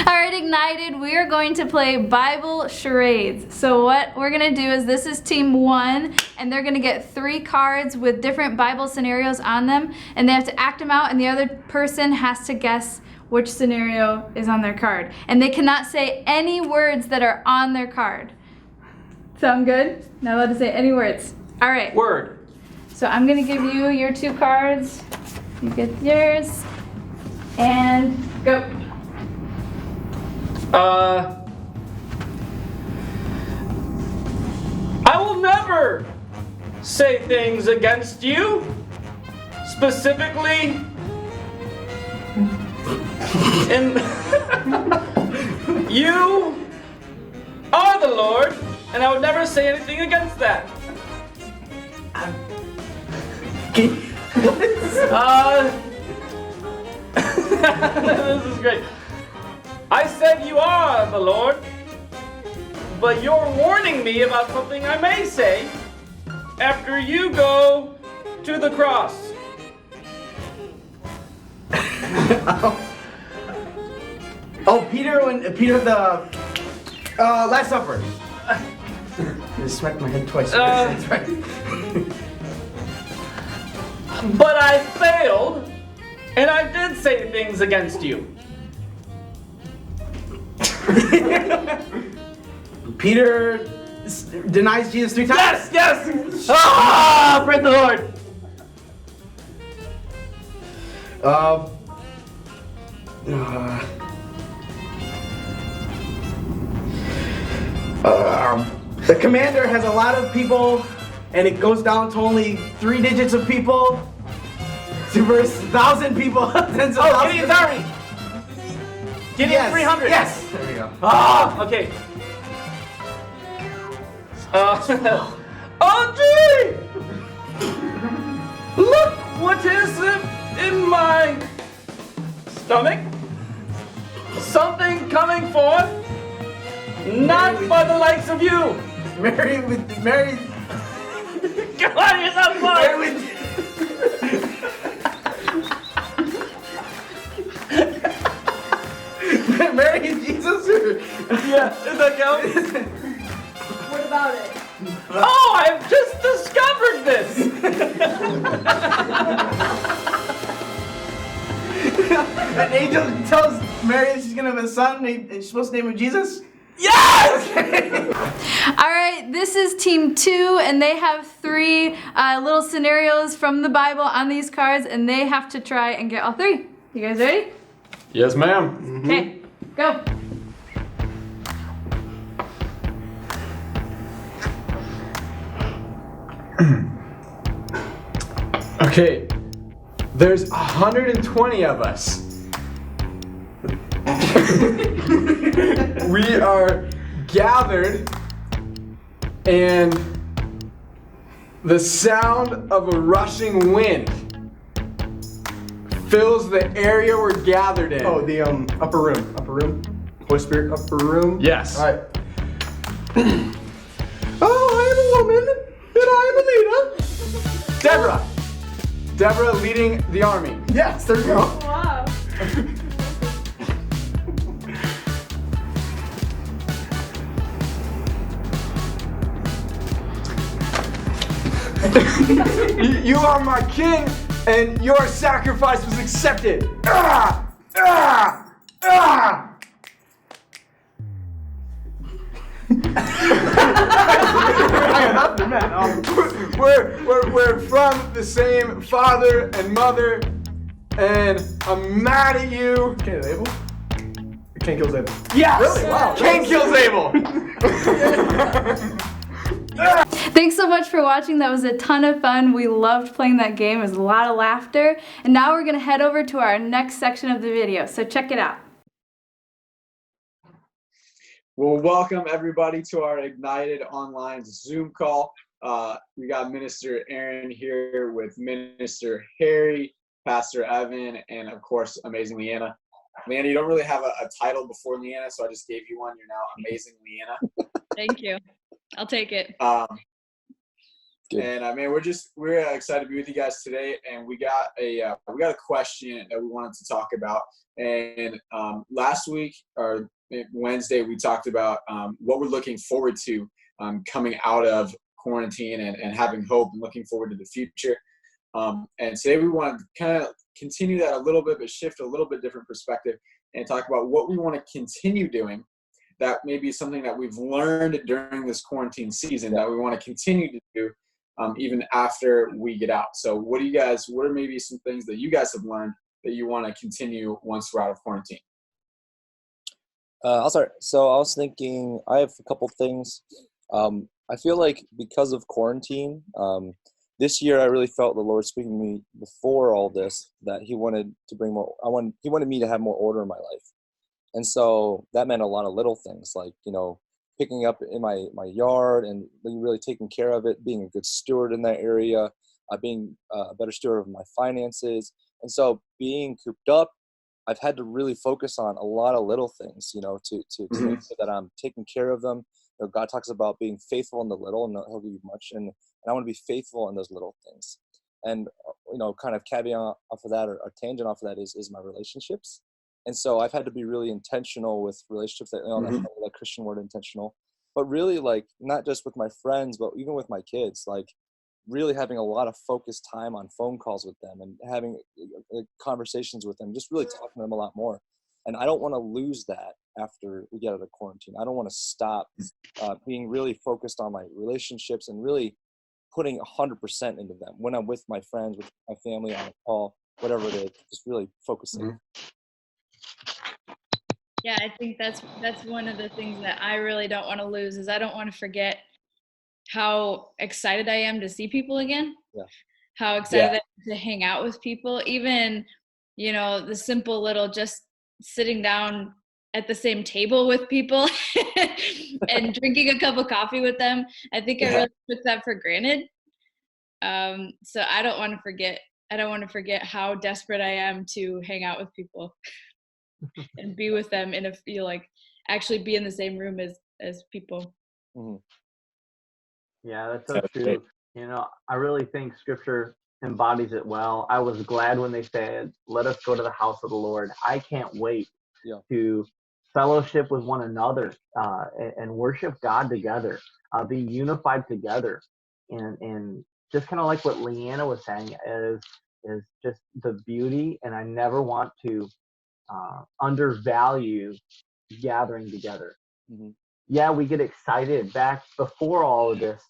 All right, Ignited, we are going to play Bible charades. So what we're going to do is, this is team 1, and they're going to get 3 cards with different Bible scenarios on them, and they have to act them out, and the other person has to guess which scenario is on their card. And they cannot say any words that are on their card. Sound good? Not allowed to say any words. All right. Word. So I'm going to give you your 2 cards. You get yours. And go. I will never say things against you, specifically in you are the Lord, and I would never say anything against that. This is great. I said you are the Lord, but you're warning me about something I may say after you go to the cross. Peter the Last Supper. I just smacked my head twice. That's right. But I failed, and I did say things against you. Peter denies Jesus 3 times. Yes! Praise the Lord. The commander has a lot of people, and it goes down to only 3 digits of people. To verse 1,000 people. Tens of thousands. Gideon's army. Gideon, Yes. 300. Yes. There we go. Okay. Oh gee! Look what is in my stomach. Something coming forth. Not by the likes of you. Mary. Come on, you're so close. Mary and Jesus? Yeah, does that count? What about it? Oh, I've just discovered this! An angel tells Mary that she's gonna have a son and she's supposed to name him Jesus? Yes! All right, this is team 2, and they have 3 little scenarios from the Bible on these cards, and they have to try and get all 3. You guys ready? Yes, ma'am. Okay, go. Okay, there's 120 of us. We are gathered, and the sound of a rushing wind fills the area we're gathered in. Oh, the upper room. Holy Spirit, upper room. Yes. All right. Oh, I am a woman, and I am a leader. Deborah leading the army. Yes, there you go. Wow. You are my king, and your sacrifice was accepted. Ah! Ah! Ah! We're from the same father and mother, and I'm mad at you. Cain and Abel? Cain kills Abel. Yes! Really? Wow. Cain kills Abel. Thanks so much for watching. That was a ton of fun. We loved playing that game. It was a lot of laughter. And now we're going to head over to our next section of the video. So check it out. Well, welcome everybody to our Ignited Online Zoom call. We got Minister Aaron here with Minister Harry, Pastor Evan, and of course, Amazing Leanna. Leanna, you don't really have a title before Leanna, so I just gave you one. You're now Amazing Leanna. Thank you. I'll take it. Good. And man, we're excited to be with you guys today. And we got a question that we wanted to talk about. And last week or Wednesday, we talked about what we're looking forward to coming out of quarantine and having hope and looking forward to the future. And today we want to kind of continue that a little bit, but shift a little bit different perspective and talk about what we want to continue doing. That may be something that we've learned during this quarantine season that we want to continue to do even after we get out. So what are maybe some things that you guys have learned that you want to continue once we're out of quarantine? I'll start. So I was thinking, I have a couple things. I feel like because of quarantine, this year I really felt the Lord speaking to me before all this, that he wanted to bring more, he wanted me to have more order in my life. And so that meant a lot of little things like, picking up in my yard and really taking care of it, being a good steward in that area, being a better steward of my finances. And so being cooped up, I've had to really focus on a lot of little things, to make sure that I'm taking care of them. God talks about being faithful in the little and he'll give you much. And I want to be faithful in those little things. And, kind of caveat off of that or tangent off of that is my relationships. And so I've had to be really intentional with relationships that's the Christian word intentional, but really like not just with my friends, but even with my kids, like really having a lot of focused time on phone calls with them and having conversations with them, just really talking to them a lot more. And I don't want to lose that after we get out of quarantine. I don't want to stop being really focused on my relationships and really putting 100% into them when I'm with my friends, with my family, on a call, whatever it is, just really focusing. Yeah, I think that's one of the things that I really don't want to lose is I don't want to forget how excited I am to see people again. Yeah. How excited I am to hang out with people. Even, the simple little just sitting down at the same table with people and drinking a cup of coffee with them. I think I really took that for granted. So I don't want to forget how desperate I am to hang out with people. And be with them and actually be in the same room as people. Mm-hmm. Yeah, that's so true. I really think scripture embodies it well. I was glad when they said, let us go to the house of the Lord. I can't wait to fellowship with one another and worship God together, be unified together. And just kind of like what Leanna was saying is just the beauty. And I never want to undervalue gathering together. Mm-hmm. Yeah, we get excited back before all of this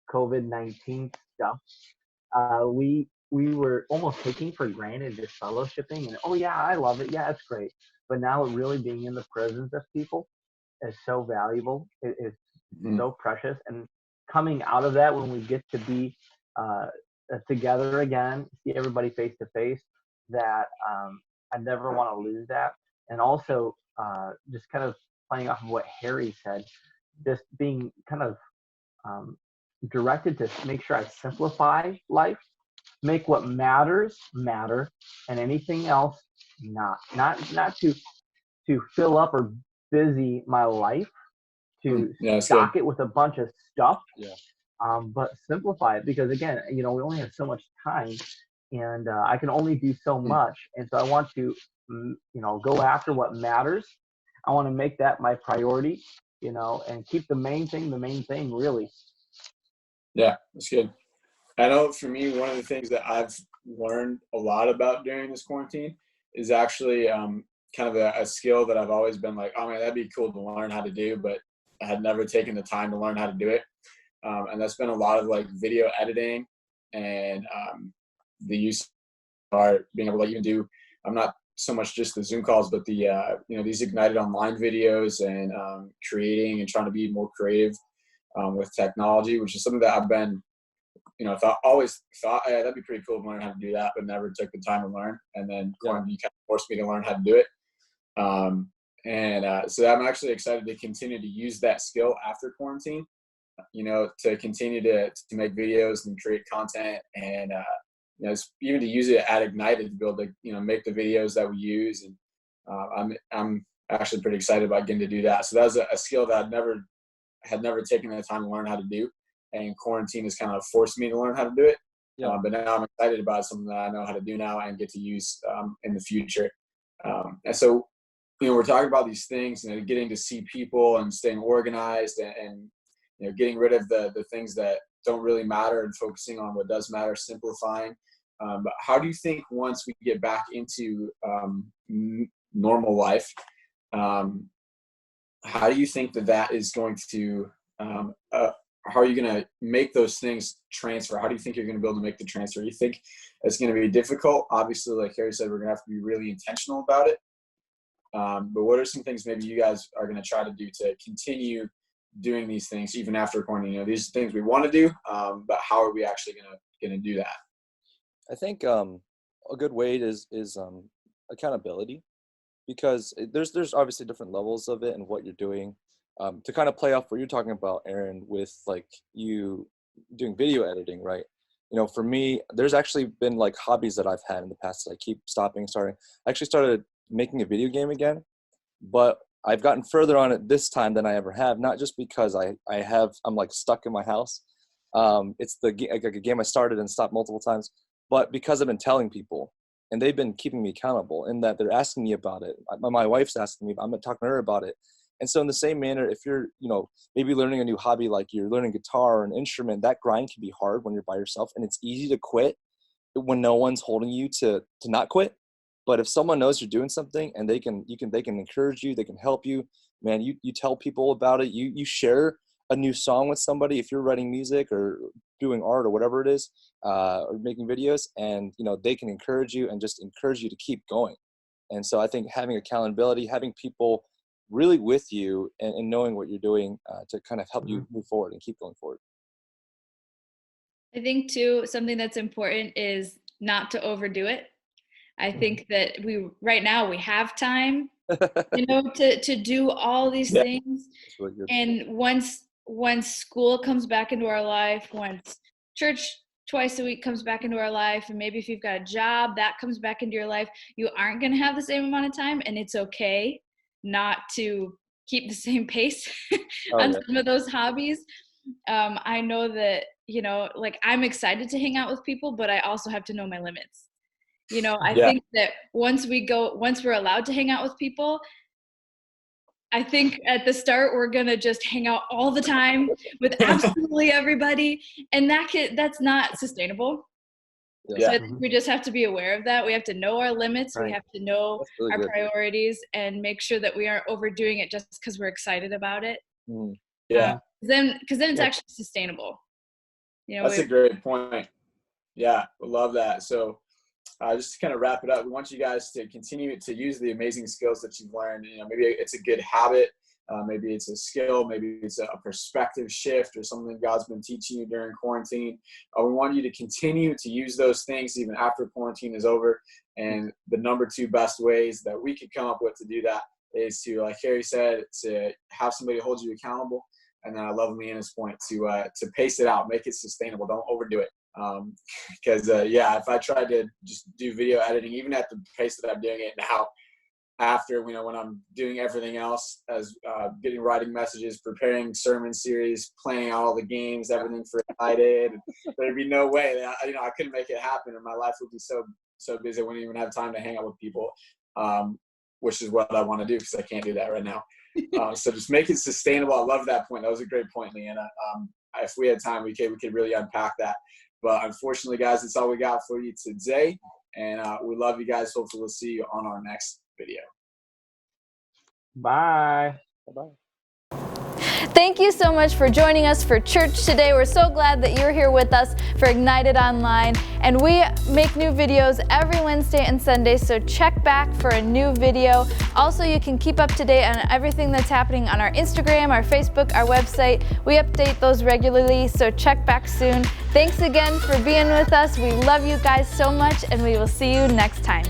COVID-19 stuff. We were almost taking for granted just fellowshipping and, oh yeah, I love it. Yeah, it's great. But now really being in the presence of people is so valuable. It's so precious. And coming out of that, when we get to be together again, see everybody face to face, that I never want to lose that. And also just kind of playing off of what Harry said, just being kind of directed to make sure I simplify life, make what matters matter, and anything else not to fill up or busy my life, to stock it with a bunch of stuff, but simplify it, because again, we only have so much time, and I can only do so much, and so I want to go after what matters. I want to make that my priority, and keep the main thing really. Yeah, that's good. I know for me, one of the things that I've learned a lot about during this quarantine is actually kind of a skill that I've always been like, oh man, that'd be cool to learn how to do, but I had never taken the time to learn how to do it. And that's been a lot of like video editing and the use of being able to even do, I'm not so much just the Zoom calls, but the, these Ignited Online videos and creating and trying to be more creative with technology, which is something that I've been, always thought, hey, that'd be pretty cool to learn how to do that, but never took the time to learn. And then quarantine kind of forced me to learn how to do it. So I'm actually excited to continue to use that skill after quarantine, to continue to make videos and create content and, even to use it at Ignited to be able to, make the videos that we use. And I'm actually pretty excited about getting to do that. So that was a skill that I had never taken the time to learn how to do. and quarantine has kind of forced me to learn how to do it. Yeah. But now I'm excited about something that I know how to do now and get to use in the future. And so, we're talking about these things, getting to see people and staying organized and getting rid of the things that don't really matter and focusing on what does matter, simplifying. But how do you think once we get back into normal life, how do you think that is going to, how are you going to make those things transfer? How do you think you're going to be able to make the transfer? You think it's going to be difficult? Obviously, like Harry said, we're going to have to be really intentional about it. But what are some things maybe you guys are going to try to do to continue doing these things even after quarantine? These are things we want to do, but how are we actually going to do that? I think a good way is accountability, because there's obviously different levels of it and what you're doing. To kind of play off what you're talking about, Aaron, with like you doing video editing, right? For me, there's actually been like hobbies that I've had in the past that I keep starting. I actually started making a video game again, but I've gotten further on it this time than I ever have, not just because I'm like stuck in my house. It's like a game I started and stopped multiple times, but because I've been telling people, and they've been keeping me accountable in that they're asking me about it. My wife's asking me, I'm talking to her about it. And so in the same manner, if you're, maybe learning a new hobby, like you're learning guitar or an instrument, that grind can be hard when you're by yourself, and it's easy to quit when no one's holding you to not quit. But if someone knows you're doing something and they can encourage you, they can help you, man, you tell people about it. You share a new song with somebody if you're writing music or doing art or whatever it is, or making videos, and they can encourage you and just encourage you to keep going. And so I think having accountability, having people really with you and knowing what you're doing to kind of help you move forward and keep going forward. I think too, something that's important is not to overdo it. I think that right now we have time, to do all these things. Really good. And once school comes back into our life, once church twice a week comes back into our life, and maybe if you've got a job that comes back into your life, you aren't going to have the same amount of time, and it's okay not to keep the same pace on some of those hobbies. I know that, like I'm excited to hang out with people, but I also have to know my limits. I think that once we're allowed to hang out with people, I think at the start we're gonna just hang out all the time with absolutely everybody, and that's not sustainable. So I think we just have to be aware of that. We have to know our limits. Right. We have to know our priorities and make sure that we aren't overdoing it just because we're excited about it. Yeah. Because then it's actually sustainable. That's a great point. Yeah, we love that. So just to kind of wrap it up, we want you guys to continue to use the amazing skills that you've learned. Maybe it's a good habit. Maybe it's a skill, maybe it's a perspective shift or something God's been teaching you during quarantine. We want you to continue to use those things even after quarantine is over. And the number 2 best ways that we could come up with to do that is to, like Harry said, to have somebody hold you accountable. And then I love Leanna's point to pace it out, make it sustainable. Don't overdo it. Because if I tried to just do video editing, even at the pace that I'm doing it now, after when I'm doing everything else, as writing messages, preparing sermon series, planning out all the games, everything for United, there'd be no way that I couldn't make it happen, and my life would be so busy I wouldn't even have time to hang out with people, which is what I want to do because I can't do that right now. So just make it sustainable. I love that point. That was a great point, Leanna. If we had time, we could really unpack that. But unfortunately, guys, that's all we got for you today. And we love you guys. Hopefully we'll see you on our next video. Bye. Bye-bye. Thank you so much for joining us for church today. We're so glad that you're here with us for Ignited Online. And we make new videos every Wednesday and Sunday, so check back for a new video. Also, you can keep up to date on everything that's happening on our Instagram, our Facebook, our website. We update those regularly, so check back soon. Thanks again for being with us. We love you guys so much, and we will see you next time.